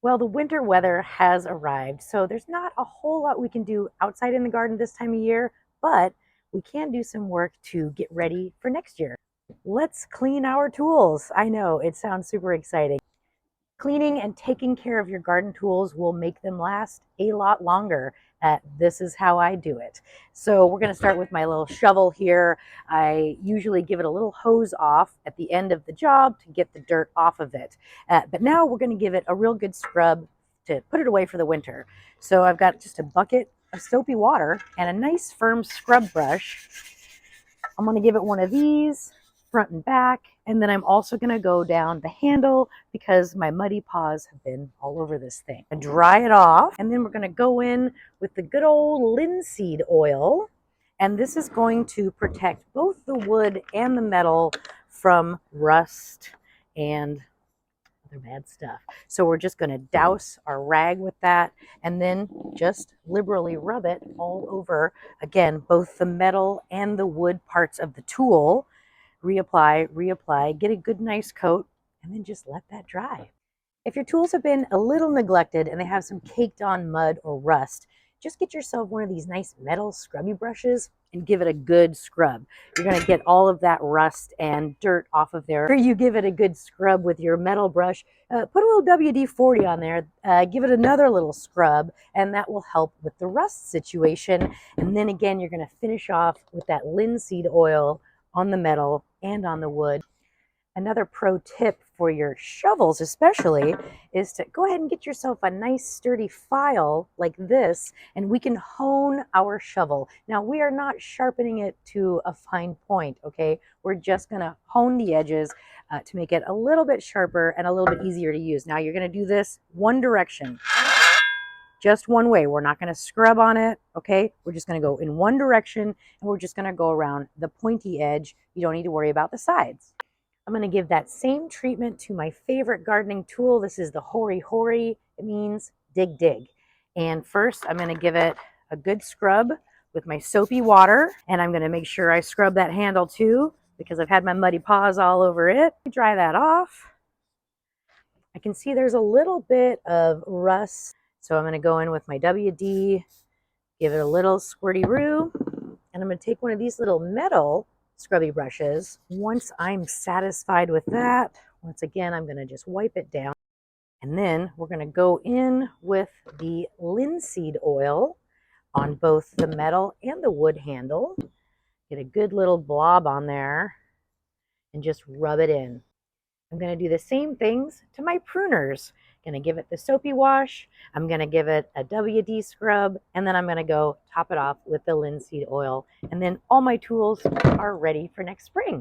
Well, the winter weather has arrived, so there's not a whole lot we can do outside in the garden this time of year, but we can do some work to get ready for next year. Let's clean our tools. I know, it sounds super exciting. Cleaning and taking care of your garden tools will make them last a lot longer. This is how I do it. So we're going to start with my little shovel here. I usually give it a little hose off at the end of the job to get the dirt off of it. But now we're going to give it a real good scrub to put it away for the winter. So I've got just a bucket of soapy water and a nice firm scrub brush. I'm going to give it one of these front and back, and then I'm also going to go down the handle because my muddy paws have been all over this thing. And dry it off, and then we're going to go in with the good old linseed oil, and this is going to protect both the wood and the metal from rust and other bad stuff. So we're just going to douse our rag with that and then just liberally rub it all over, again, both the metal and the wood parts of the tool. Reapply, get a good nice coat, and then just let that dry. If your tools have been a little neglected and they have some caked on mud or rust, just get yourself one of these nice metal scrubby brushes and give it a good scrub. You're going to get all of that rust and dirt off of there. After you give it a good scrub with your metal brush, put a little WD-40 on there, give it another little scrub, and that will help with the rust situation. And then again, you're going to finish off with that linseed oil on the metal and on the wood. Another pro tip for your shovels especially is to go ahead and get yourself a nice sturdy file like this, and we can hone our shovel. Now, we are not sharpening it to a fine point, okay? We're just gonna hone the edges to make it a little bit sharper and a little bit easier to use. Now, you're gonna do this one direction, just one way. We're not going to scrub on it, okay? We're just going to go in one direction, and we're just going to go around the pointy edge. You don't need to worry about the sides. I'm going to give that same treatment to my favorite gardening tool. This is the Hori Hori. It means dig, dig. And first, I'm going to give it a good scrub with my soapy water, and I'm going to make sure I scrub that handle too because I've had my muddy paws all over it. Dry that off. I can see there's a little bit of rust. So I'm going to go in with my WD, give it a little squirty-roo, and I'm going to take one of these little metal scrubby brushes. Once I'm satisfied with that, once again, I'm going to just wipe it down. And then we're going to go in with the linseed oil on both the metal and the wood handle. Get a good little blob on there and just rub it in. I'm going to do the same things to my pruners. Going to give it the soapy wash. I'm going to give it a WD scrub, and then I'm going to go top it off with the linseed oil. And then all my tools are ready for next spring.